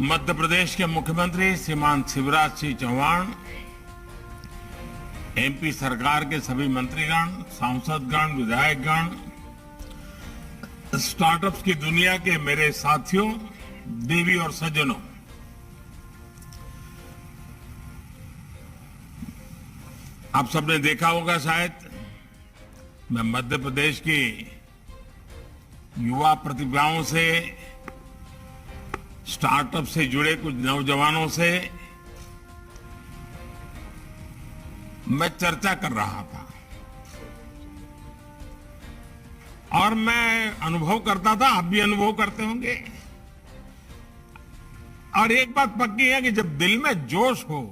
मध्य प्रदेश के मुख्यमंत्री श्रीमान शिवराज सिंह चौहान, एमपी सरकार के सभी मंत्रीगण, सांसदगण, विधायकगण, स्टार्टअप्स की दुनिया के मेरे साथियों, देवी और सज्जनों, आप सबने देखा होगा शायद मैं मध्य प्रदेश की युवा प्रतिभाओं से, स्टार्टअप से जुड़े कुछ नौजवानों से मैं चर्चा कर रहा था और मैं अनुभव करता था, आप भी अनुभव करते होंगे। और एक बात पक्की है कि जब दिल में जोश हो,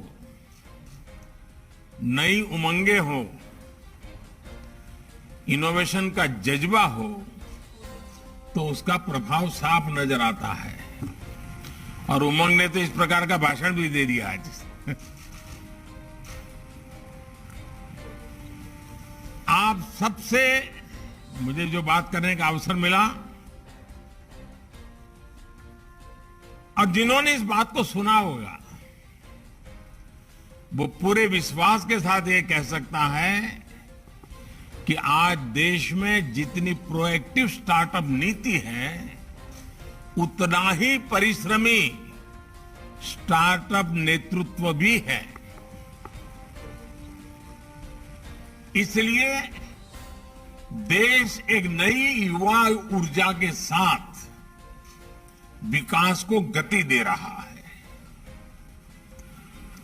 नई उमंगे हो, इनोवेशन का जज्बा हो, तो उसका प्रभाव साफ नजर आता है। और उमंग ने तो इस प्रकार का भाषण भी दे दिया आज। आप सबसे मुझे जो बात करने का अवसर मिला और जिन्होंने इस बात को सुना होगा, वो पूरे विश्वास के साथ ये कह सकता है कि आज देश में जितनी प्रोएक्टिव स्टार्टअप नीति है, उतना ही परिश्रमी स्टार्टअप नेतृत्व भी है। इसलिए देश एक नई युवा ऊर्जा के साथ विकास को गति दे रहा है।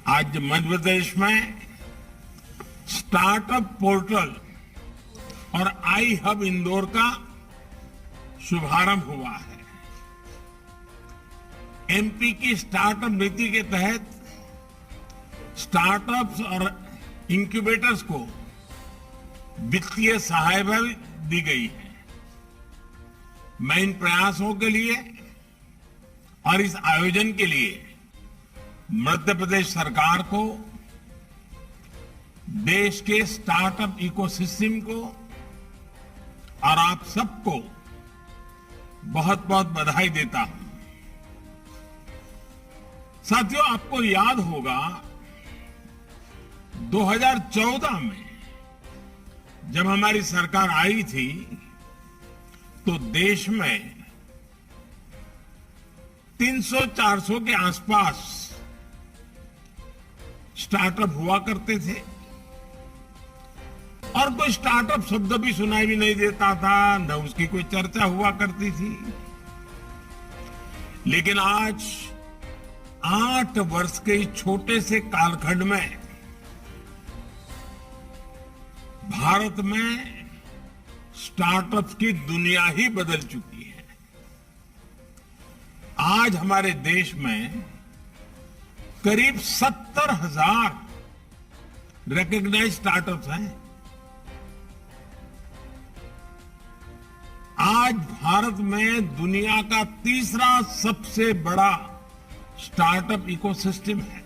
आज मध्य प्रदेश में स्टार्टअप पोर्टल और आई हब इंदौर का शुभारंभ हुआ है। एमपी की स्टार्टअप नीति के तहत स्टार्टअप्स और इंक्यूबेटर्स को वित्तीय सहायता दी गई है। मैं इन प्रयासों के लिए और इस आयोजन के लिए मध्य प्रदेश सरकार को, देश के स्टार्टअप इकोसिस्टम को और आप सबको बहुत बहुत बधाई देता हूं। साथियों, आपको याद होगा 2014 में जब हमारी सरकार आई थी तो देश में 300-400 के आसपास स्टार्टअप हुआ करते थे और कोई स्टार्टअप शब्द भी सुनाई भी नहीं देता था, न उसकी कोई चर्चा हुआ करती थी। लेकिन आज 8 वर्ष के इस छोटे से कालखंड में भारत में स्टार्टअप्स की दुनिया ही बदल चुकी है। आज हमारे देश में करीब 70,000 रिकॉग्नाइज्ड स्टार्टअप्स हैं। आज भारत में दुनिया का तीसरा सबसे बड़ा स्टार्टअप इकोसिस्टम है।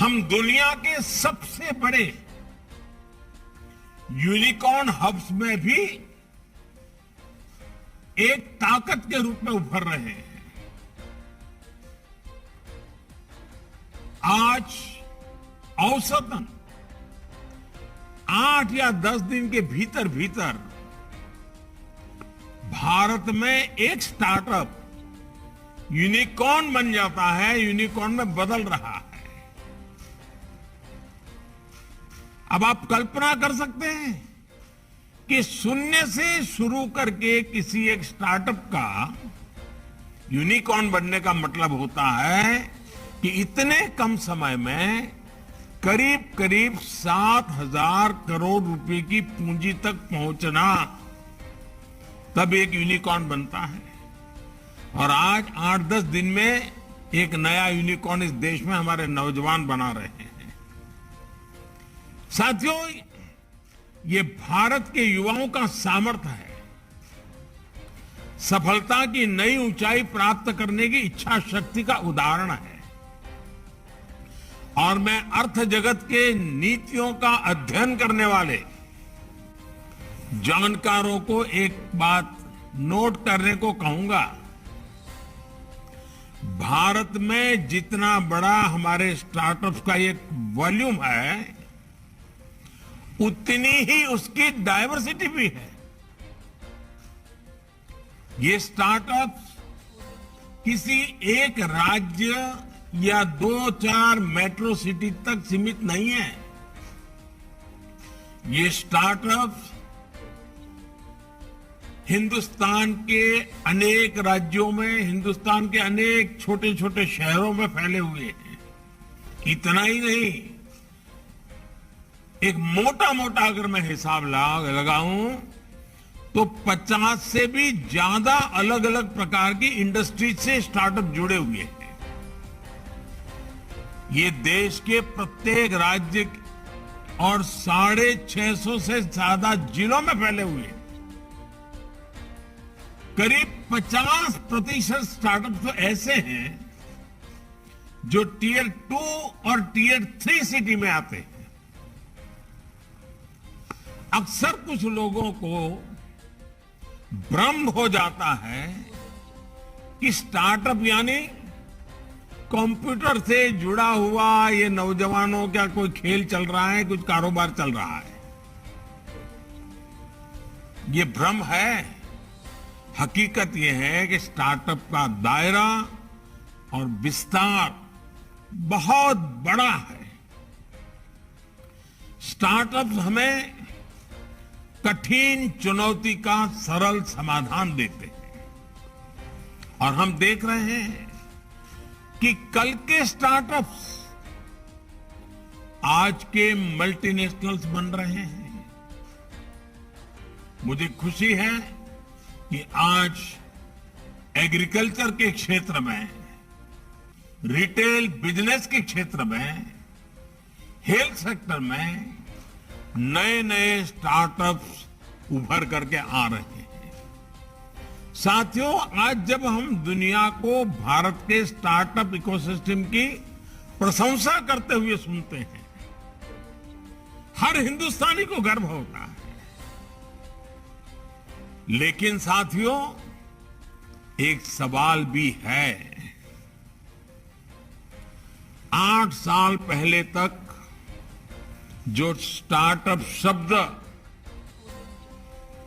हम दुनिया के सबसे बड़े यूनिकॉर्न हब्स में भी एक ताकत के रूप में उभर रहे हैं। आज औसतन 8 या 10 दिन के भीतर भीतर भारत में एक स्टार्टअप यूनिकॉर्न बन जाता है, यूनिकॉर्न में बदल रहा है। अब आप कल्पना कर सकते हैं कि शून्य से शुरू करके किसी एक स्टार्टअप का यूनिकॉर्न बनने का मतलब होता है कि इतने कम समय में करीब करीब 7,000 करोड़ रुपए की पूंजी तक पहुंचना, तब एक यूनिकॉर्न बनता है। और आज 8-10 दिन में एक नया यूनिकॉर्न इस देश में हमारे नौजवान बना रहे हैं। साथियों, ये भारत के युवाओं का सामर्थ्य है, सफलता की नई ऊंचाई प्राप्त करने की इच्छा शक्ति का उदाहरण है। और मैं अर्थ जगत के नीतियों का अध्ययन करने वाले जानकारों को एक बात नोट करने को कहूंगा भारत में जितना बड़ा हमारे स्टार्टअप्स का एक वॉल्यूम है, उतनी ही उसकी डाइवर्सिटी भी है। ये स्टार्टअप्स किसी एक राज्य या 2-4 मेट्रो सिटी तक सीमित नहीं है। ये स्टार्टअप्स हिंदुस्तान के अनेक राज्यों में, हिंदुस्तान के अनेक छोटे छोटे शहरों में फैले हुए हैं। इतना ही नहीं, एक मोटा मोटा अगर मैं हिसाब लगाऊं तो 50 से भी ज्यादा अलग अलग प्रकार की इंडस्ट्रीज से स्टार्टअप जुड़े हुए हैं। ये देश के प्रत्येक राज्य और 650 से ज्यादा जिलों में फैले हुए हैं। करीब 50% स्टार्टअप तो ऐसे हैं जो टियर 2 और टियर 3 सिटी में आते हैं। अक्सर कुछ लोगों को भ्रम हो जाता है कि स्टार्टअप यानी कंप्यूटर से जुड़ा हुआ ये नौजवानों का कोई खेल चल रहा है, कुछ कारोबार चल रहा है। ये भ्रम है। हकीकत यह है कि स्टार्टअप का दायरा और विस्तार बहुत बड़ा है। स्टार्टअप हमें कठिन चुनौती का सरल समाधान देते हैं और हम देख रहे हैं कि कल के स्टार्टअप्स आज के मल्टीनेशनल्स बन रहे हैं। मुझे खुशी है कि आज एग्रीकल्चर के क्षेत्र में, रिटेल बिजनेस के क्षेत्र में, हेल्थ सेक्टर में नए नए स्टार्टअप्स उभर करके आ रहे हैं। साथियों, आज जब हम दुनिया को भारत के स्टार्टअप इकोसिस्टम की प्रशंसा करते हुए सुनते हैं, हर हिंदुस्तानी को गर्व होता है। लेकिन साथियों, एक सवाल भी है। 8 साल पहले तक जो स्टार्टअप शब्द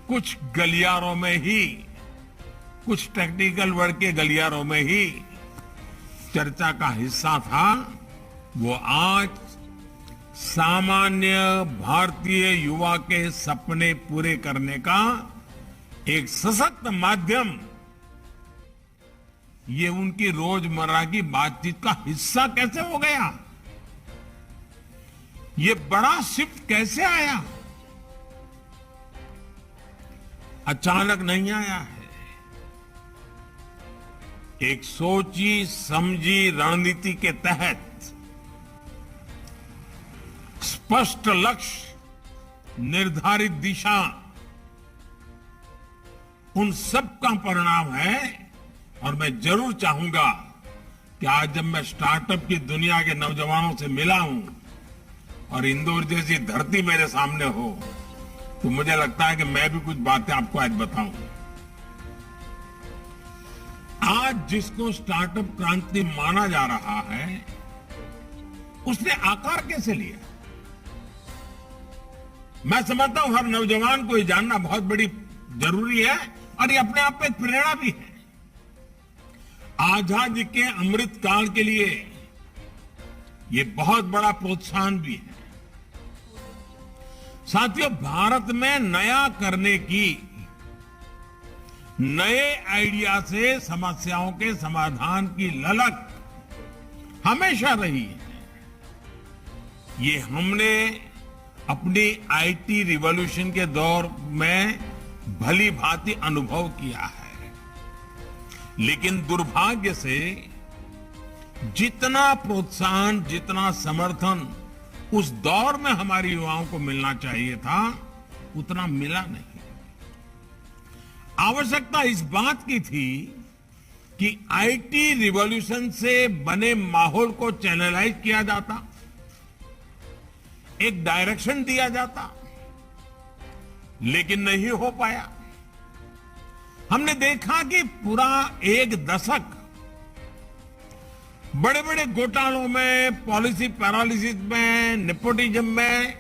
कुछ गलियारों में ही, कुछ टेक्निकल वर्ड के गलियारों में ही चर्चा का हिस्सा था, वो आज सामान्य भारतीय युवा के सपने पूरे करने का एक सशक्त माध्यम, ये उनकी रोजमर्रा की बातचीत का हिस्सा कैसे हो गया? ये बड़ा शिफ्ट कैसे आया? अचानक नहीं आया है। एक सोची समझी रणनीति के तहत स्पष्ट लक्ष्य, निर्धारित दिशा, उन सब का परिणाम है। और मैं जरूर चाहूंगा कि आज जब मैं स्टार्टअप की दुनिया के नौजवानों से मिला हूं और इंदौर जैसी धरती मेरे सामने हो, तो मुझे लगता है कि मैं भी कुछ बातें आपको आज बताऊं। आज जिसको स्टार्टअप क्रांति माना जा रहा है, उसने आकार कैसे लिया? मैं समझता हूं हर नौजवान को ये जानना बहुत बड़ी जरूरी है और ये अपने आप में एक प्रेरणा भी है। आजादी के अमृत काल के लिए ये बहुत बड़ा प्रोत्साहन भी है। साथियों, भारत में नया करने की, नए आइडिया से समस्याओं के समाधान की ललक हमेशा रही है। ये हमने अपनी आईटी रिवॉल्यूशन के दौर में भली भांति अनुभव किया है। लेकिन दुर्भाग्य से जितना प्रोत्साहन, जितना समर्थन उस दौर में हमारे युवाओं को मिलना चाहिए था, उतना मिला नहीं। आवश्यकता इस बात की थी कि आईटी रिवॉल्यूशन से बने माहौल को चैनलाइज किया जाता, एक डायरेक्शन दिया जाता, लेकिन नहीं हो पाया। हमने देखा कि पूरा एक दशक बड़े बड़े घोटालों में, पॉलिसी पैरालिसिस में, नेपोटिज्म में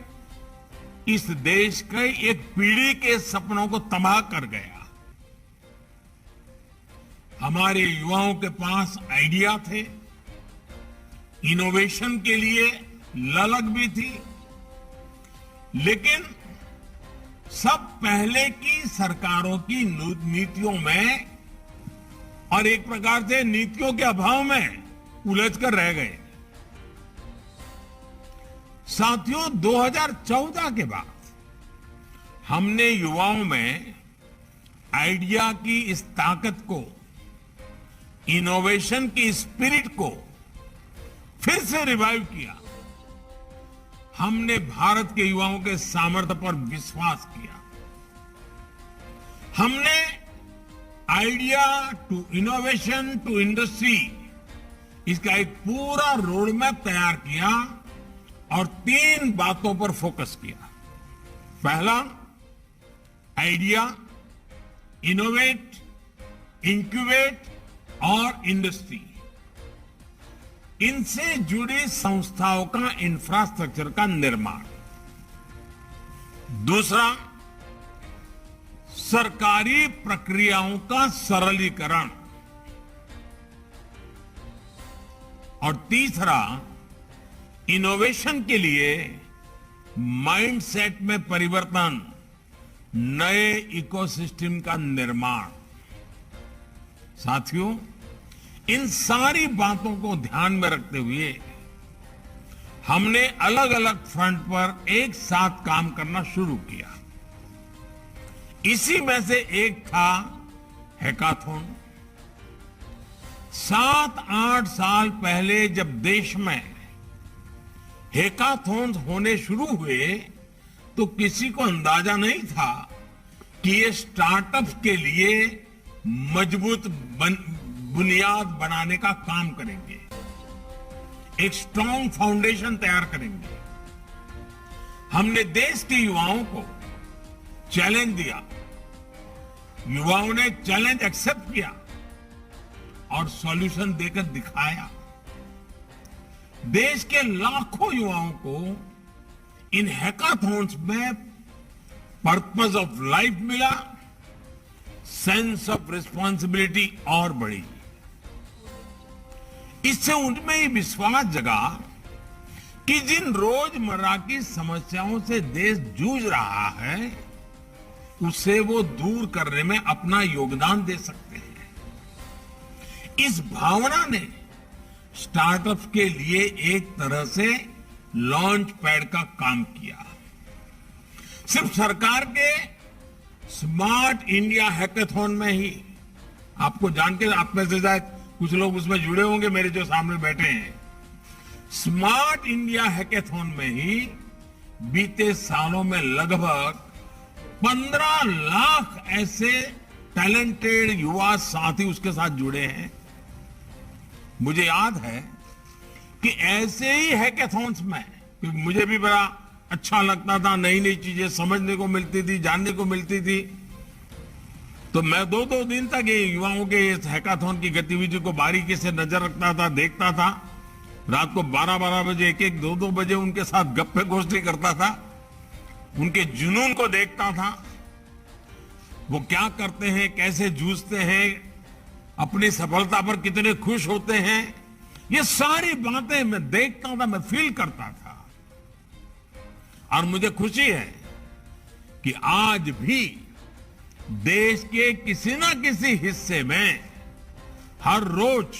इस देश के एक पीढ़ी के सपनों को तबाह कर गया। हमारे युवाओं के पास आइडिया थे, इनोवेशन के लिए ललक भी थी, लेकिन सब पहले की सरकारों की नीतियों में और एक प्रकार से नीतियों के अभाव में उलझ कर रह गए। साथियों, 2014 के बाद हमने युवाओं में आइडिया की इस ताकत को, इनोवेशन की स्पिरिट को फिर से रिवाइव किया। हमने भारत के युवाओं के सामर्थ्य पर विश्वास किया। हमने idea to innovation to industry, इसका एक पूरा रोड मैप तैयार किया और 3 बातों पर फोकस किया। पहला, आइडिया, इनोवेट, इंक्यूबेट और इंडस्ट्री, इनसे जुड़ी संस्थाओं का इंफ्रास्ट्रक्चर का निर्माण। दूसरा, सरकारी प्रक्रियाओं का सरलीकरण। और तीसरा, इनोवेशन के लिए माइंडसेट में परिवर्तन, नए इकोसिस्टम का निर्माण। साथियों, इन सारी बातों को ध्यान में रखते हुए हमने अलग अलग फ्रंट पर एक साथ काम करना शुरू किया। इसी में से एक था हैकाथॉन। 7-8 साल पहले जब देश में हैकाथॉन्स होने शुरू हुए तो किसी को अंदाजा नहीं था कि ये स्टार्टअप के लिए मजबूत बुनियाद बनाने का काम करेंगे, एक स्ट्रांग फाउंडेशन तैयार करेंगे। हमने देश के युवाओं को चैलेंज दिया, युवाओं ने चैलेंज एक्सेप्ट किया और सॉल्यूशन देकर दिखाया। देश के लाखों युवाओं को इन हैकाथॉन्स में पर्पस ऑफ लाइफ मिला, सेंस ऑफ रिस्पॉन्सिबिलिटी और बढ़ी। इससे उनमें ये विश्वास जगा कि जिन रोजमर्रा की समस्याओं से देश जूझ रहा है उसे वो दूर करने में अपना योगदान दे सकते हैं। इस भावना ने स्टार्टअप के लिए एक तरह से लॉन्च पैड का काम किया। सिर्फ सरकार के स्मार्ट इंडिया हैकाथॉन में ही, आपको जान के आप में से शायद कुछ लोग उसमें जुड़े होंगे मेरे जो सामने बैठे हैं, स्मार्ट इंडिया हैकाथॉन में ही बीते सालों में लगभग 15 लाख ऐसे टैलेंटेड युवा साथी उसके साथ जुड़े हैं। मुझे याद है कि ऐसे ही हैकाथॉन्स में, क्योंकि मुझे भी बड़ा अच्छा लगता था, नई नई चीजें समझने को मिलती थी, जानने को मिलती थी, तो मैं 2-2 दिन तक ये युवाओं के इस हैकाथॉन की गतिविधि को बारीकी से नजर रखता था, देखता था। रात को 12-12 बजे, 1-1, 2-2 बजे उनके साथ गप्पे गोष्ठी करता था, उनके जुनून को देखता था, वो क्या करते हैं, कैसे जूझते हैं, अपनी सफलता पर कितने खुश होते हैं। ये सारी बातें मैं देखता था, मैं फील करता था। और मुझे खुशी है कि आज भी देश के किसी न किसी हिस्से में हर रोज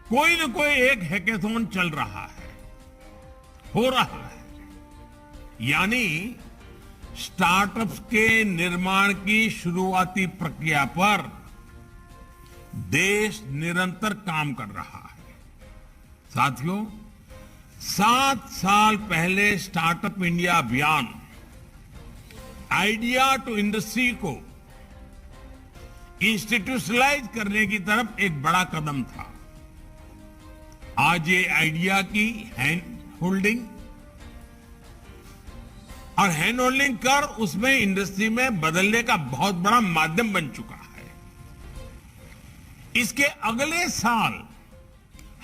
कोई न कोई एक हैकाथॉन चल रहा है, हो रहा है। यानी स्टार्टअप्स के निर्माण की शुरुआती प्रक्रिया पर देश निरंतर काम कर रहा है। साथियों, 7 साल पहले स्टार्टअप इंडिया अभियान आइडिया टू इंडस्ट्री को इंस्टीट्यूशनलाइज करने की तरफ एक बड़ा कदम था। आज ये आइडिया की हैंड होल्डिंग और हैंड होल्डिंग कर उसमें इंडस्ट्री में बदलने का बहुत बड़ा माध्यम बन चुका है। इसके अगले साल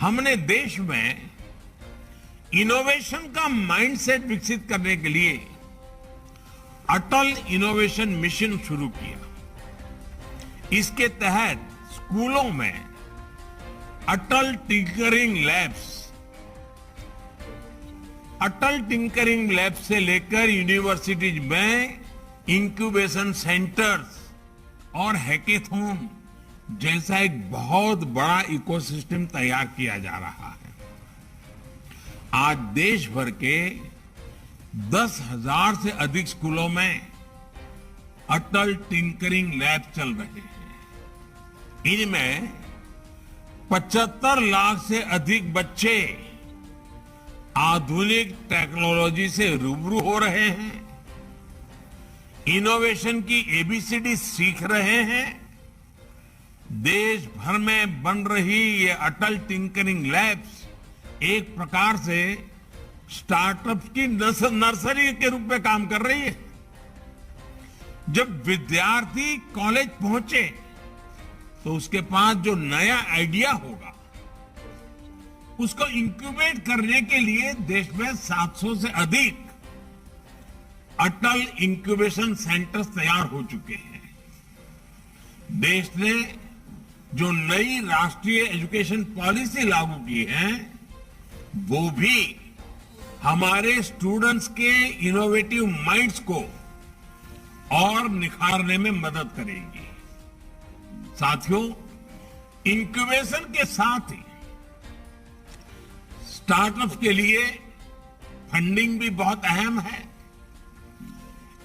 हमने देश में इनोवेशन का माइंडसेट विकसित करने के लिए अटल इनोवेशन मिशन शुरू किया। इसके तहत स्कूलों में अटल टिंकरिंग लैब से लेकर यूनिवर्सिटीज में इंक्यूबेशन सेंटर्स और हैकेथॉन जैसा एक बहुत बड़ा इकोसिस्टम तैयार किया जा रहा है। आज देश भर के 10,000 से अधिक स्कूलों में अटल टिंकरिंग लैब चल रहे हैं। इनमें 75 लाख से अधिक बच्चे आधुनिक टेक्नोलॉजी से रूबरू हो रहे हैं, इनोवेशन की एबीसीडी सीख रहे हैं। देश भर में बन रही ये अटल टिंकरिंग लैब्स एक प्रकार से स्टार्टअप की नर्सरी के रूप में काम कर रही है। जब विद्यार्थी कॉलेज पहुंचे तो उसके पास जो नया आइडिया होगा उसको इंक्यूबेट करने के लिए देश में 700 से अधिक अटल इंक्यूबेशन सेंटर्स तैयार हो चुके हैं। देश ने जो नई राष्ट्रीय एजुकेशन पॉलिसी लागू की है वो भी हमारे स्टूडेंट्स के इनोवेटिव माइंड्स को और निखारने में मदद करेगी। साथियों, इंक्यूबेशन के साथ ही स्टार्टअप के लिए फंडिंग भी बहुत अहम है।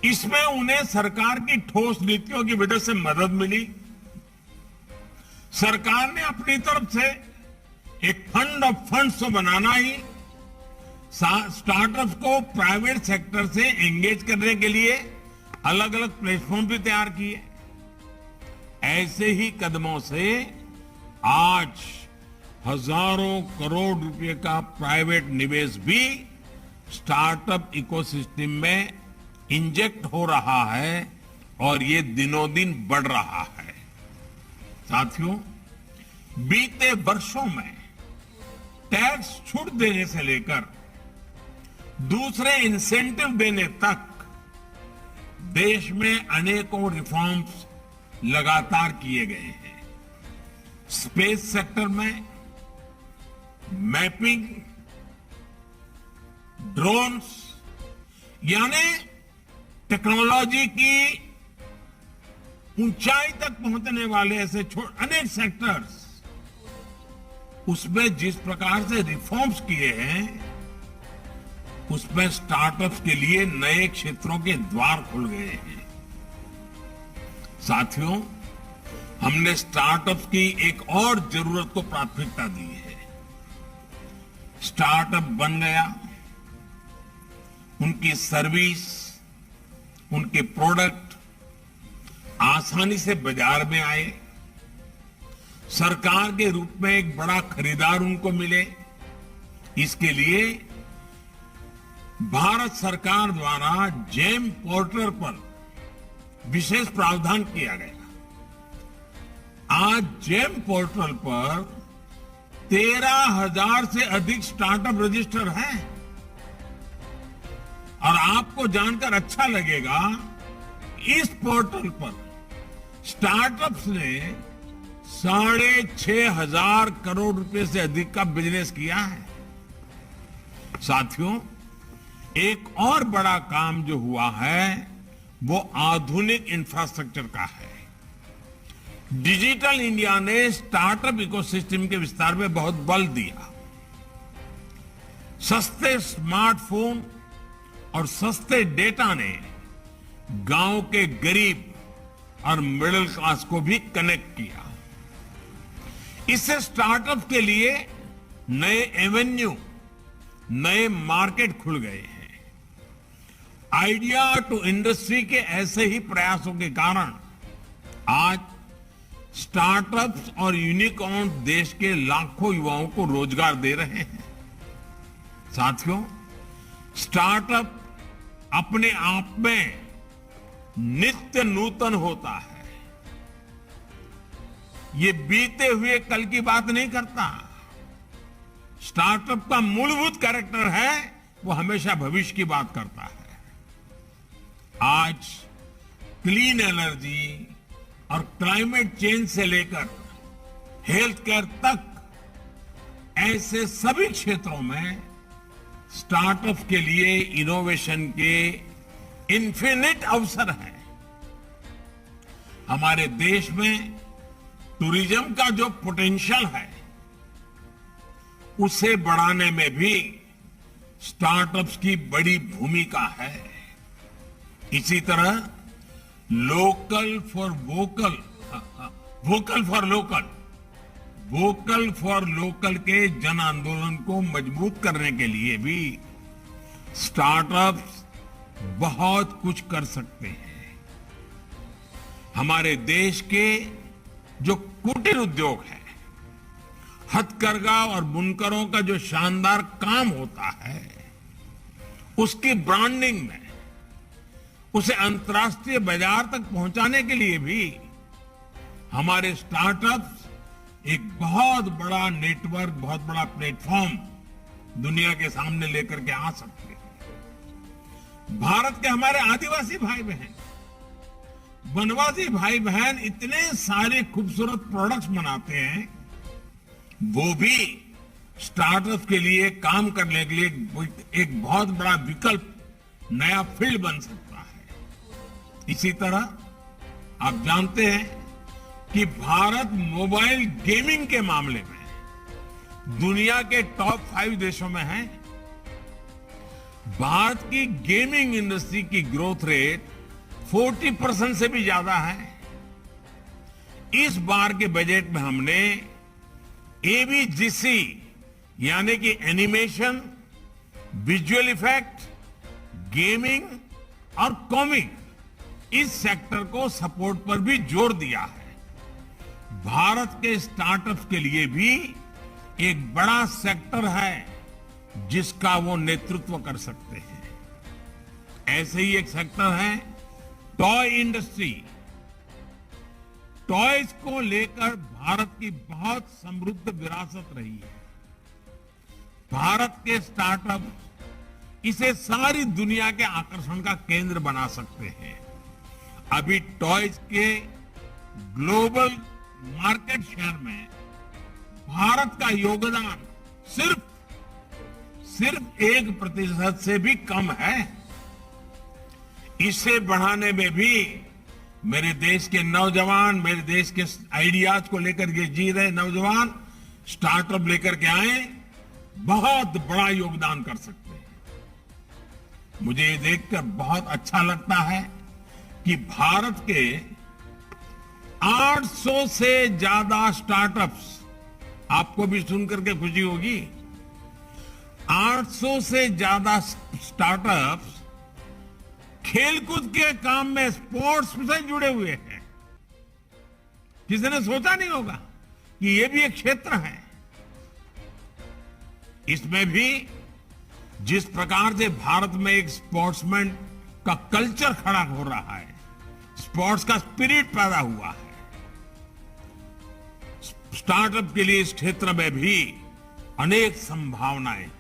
इसमें उन्हें सरकार की ठोस नीतियों की वजह से मदद मिली। सरकार ने अपनी तरफ से एक फंड ऑफ फंड्स तो बनाना ही, स्टार्टअप्स को प्राइवेट सेक्टर से एंगेज करने के लिए अलग अलग प्लेटफॉर्म भी तैयार किए। ऐसे ही कदमों से आज हजारों करोड़ रुपए का प्राइवेट निवेश भी स्टार्टअप इकोसिस्टम में इंजेक्ट हो रहा है और ये दिनों दिन बढ़ रहा है। साथियों, बीते वर्षों में टैक्स छूट देने से लेकर दूसरे इंसेंटिव देने तक देश में अनेकों रिफॉर्म्स लगातार किए गए हैं। स्पेस सेक्टर में मैपिंग, ड्रोन्स यानी टेक्नोलॉजी की ऊंचाई तक पहुंचने वाले ऐसे अनेक सेक्टर्स, उसमें जिस प्रकार से रिफॉर्म्स किए हैं उसमें स्टार्टअप्स के लिए नए क्षेत्रों के द्वार खुल गए हैं। साथियों, हमने स्टार्टअप्स की एक और जरूरत को प्राथमिकता दी है। स्टार्टअप बन गया, उनकी सर्विस, उनके प्रोडक्ट आसानी से बाजार में आए, सरकार के रूप में एक बड़ा खरीदार उनको मिले। इसके लिए भारत सरकार द्वारा जेम पोर्टल पर विशेष प्रावधान किया गया। आज जेम पोर्टल पर 13,000 से अधिक स्टार्टअप रजिस्टर हैं और आपको जानकर अच्छा लगेगा, इस पोर्टल पर स्टार्टअप्स ने 6,500 करोड़ रुपए से अधिक का बिजनेस किया है। साथियों, एक और बड़ा काम जो हुआ है वो आधुनिक इंफ्रास्ट्रक्चर का है। डिजिटल इंडिया ने स्टार्टअप इकोसिस्टम के विस्तार में बहुत बल दिया। सस्ते स्मार्टफोन और सस्ते डेटा ने गांव के गरीब और मिडिल क्लास को भी कनेक्ट किया। इससे स्टार्टअप के लिए नए एवेन्यू, नए मार्केट खुल गए हैं। आइडिया टू इंडस्ट्री के ऐसे ही प्रयासों के कारण आज स्टार्टअप्स और यूनिकॉर्न देश के लाखों युवाओं को रोजगार दे रहे हैं। साथियों, स्टार्टअप अपने आप में नित्य नूतन होता है। ये बीते हुए कल की बात नहीं करता, स्टार्टअप का मूलभूत कैरेक्टर है वो हमेशा भविष्य की बात करता है। आज क्लीन एनर्जी और क्लाइमेट चेंज से लेकर हेल्थ केयर तक ऐसे सभी क्षेत्रों में स्टार्टअप के लिए इनोवेशन के इन्फिनिट अवसर हैं। हमारे देश में टूरिज्म का जो पोटेंशियल है उसे बढ़ाने में भी स्टार्टअप्स की बड़ी भूमिका है। इसी तरह local for vocal, vocal for local, vocal for local के जन आंदोलन को मजबूत करने के लिए भी स्टार्टअप्स बहुत कुछ कर सकते हैं। हमारे देश के जो कुटीर उद्योग है, हथकरघा और बुनकरों का जो शानदार काम होता है, उसकी ब्रांडिंग में उसे अंतर्राष्ट्रीय बाजार तक पहुंचाने के लिए भी हमारे स्टार्टअप्स एक बहुत बड़ा नेटवर्क, बहुत बड़ा प्लेटफॉर्म दुनिया के सामने लेकर के आ सकते हैं। भारत के हमारे आदिवासी भाई बहन, वनवासी भाई बहन इतने सारे खूबसूरत प्रोडक्ट्स बनाते हैं, वो भी स्टार्टअप के लिए काम करने के लिए एक बहुत बड़ा विकल्प, नया फील्ड बन सकता है। इसी तरह आप जानते हैं कि भारत मोबाइल गेमिंग के मामले में दुनिया के टॉप 5 देशों में है। भारत की गेमिंग इंडस्ट्री की ग्रोथ रेट 40% से भी ज्यादा है। इस बार के बजट में हमने एवीजीसी यानी कि एनिमेशन, विजुअल इफेक्ट, गेमिंग और कॉमिक, इस सेक्टर को सपोर्ट पर भी जोर दिया है। भारत के स्टार्टअप्स के लिए भी एक बड़ा सेक्टर है जिसका वो नेतृत्व कर सकते हैं। ऐसे ही एक सेक्टर है टॉय इंडस्ट्री। टॉयज को लेकर भारत की बहुत समृद्ध विरासत रही है। भारत के स्टार्टअप इसे सारी दुनिया के आकर्षण का केंद्र बना सकते हैं। अभी टॉयज के ग्लोबल मार्केट शेयर में भारत का योगदान सिर्फ 1% से भी कम है। इसे बढ़ाने में भी मेरे देश के नौजवान, मेरे देश के आइडियाज को लेकर के जी रहे नौजवान स्टार्टअप लेकर के आए, बहुत बड़ा योगदान कर सकते हैं। मुझे ये देखकर बहुत अच्छा लगता है कि भारत के 800 से ज्यादा स्टार्टअप्स, आपको भी सुनकर के खुशी होगी, 800 से ज्यादा स्टार्टअप्स खेलकूद के काम में, स्पोर्ट्स से जुड़े हुए हैं। किसी ने सोचा नहीं होगा कि ये भी एक क्षेत्र है। इसमें भी जिस प्रकार से भारत में एक स्पोर्ट्समैन का कल्चर खड़ा हो रहा है, स्पोर्ट्स का स्पिरिट पैदा हुआ है, स्टार्टअप के लिए इस क्षेत्र में भी अनेक संभावनाएं हैं।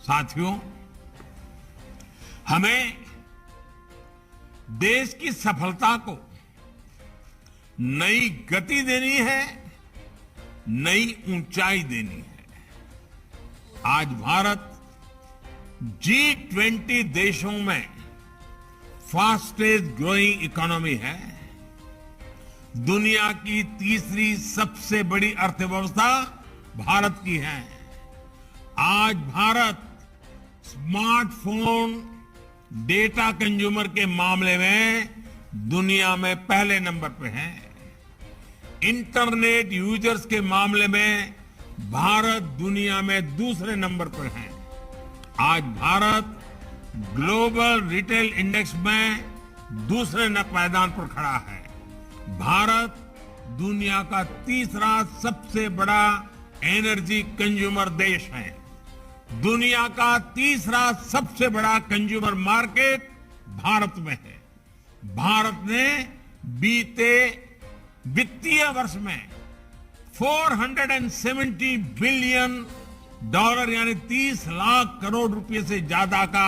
साथियों, हमें देश की सफलता को नई गति देनी है, नई ऊंचाई देनी है। आज भारत G20 देशों में फास्टेस्ट ग्रोइंग इकोनॉमी है। दुनिया की तीसरी सबसे बड़ी अर्थव्यवस्था भारत की है। आज भारत स्मार्टफोन डेटा कंज्यूमर के मामले में दुनिया में पहले नंबर पे है। इंटरनेट यूजर्स के मामले में भारत दुनिया में दूसरे नंबर पर है। आज भारत ग्लोबल रिटेल इंडेक्स में दूसरे पायदान पर खड़ा है। भारत दुनिया का तीसरा सबसे बड़ा एनर्जी कंज्यूमर देश है। दुनिया का तीसरा सबसे बड़ा कंज्यूमर मार्केट भारत में है। भारत ने बीते वित्तीय वर्ष में 470 बिलियन डॉलर यानी 30 लाख करोड़ रुपए से ज्यादा का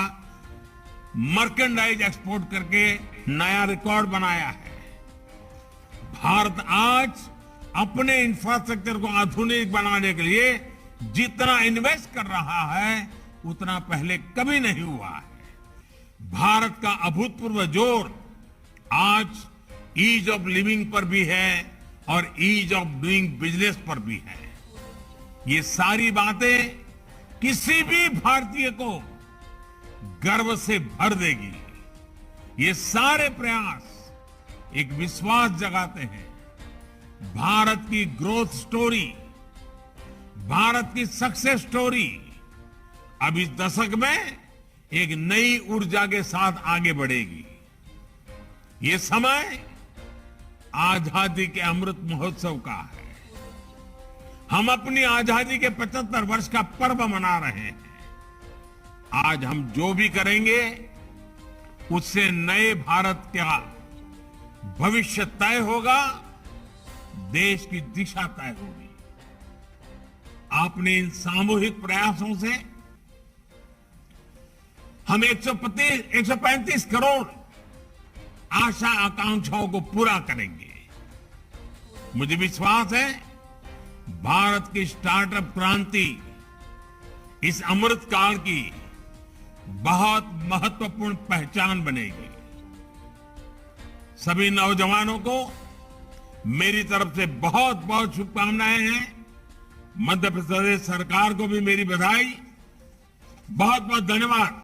मर्केंडाइज एक्सपोर्ट करके नया रिकॉर्ड बनाया है। भारत आज अपने इंफ्रास्ट्रक्चर को आधुनिक बनाने के लिए जितना इन्वेस्ट कर रहा है उतना पहले कभी नहीं हुआ है। भारत का अभूतपूर्व जोर आज ईज ऑफ लिविंग पर भी है और ईज ऑफ डूइंग बिजनेस पर भी है। ये सारी बातें किसी भी भारतीय को गर्व से भर देगी। ये सारे प्रयास एक विश्वास जगाते हैं भारत की ग्रोथ स्टोरी, भारत की सक्सेस स्टोरी अब इस दशक में एक नई ऊर्जा के साथ आगे बढ़ेगी। ये समय आजादी के अमृत महोत्सव का है। हम अपनी आजादी के 75 वर्ष का पर्व मना रहे हैं। आज हम जो भी करेंगे उससे नए भारत का भविष्य तय होगा, देश की दिशा तय होगी। आपने इन सामूहिक प्रयासों से हम 135 करोड़ आशा आकांक्षाओं को पूरा करेंगे। मुझे विश्वास है भारत की स्टार्टअप क्रांति इस अमृत काल की बहुत महत्वपूर्ण पहचान बनेगी। सभी नौजवानों को मेरी तरफ से बहुत बहुत शुभकामनाएं हैं। मध्य प्रदेश सरकार को भी मेरी बधाई। बहुत बहुत धन्यवाद।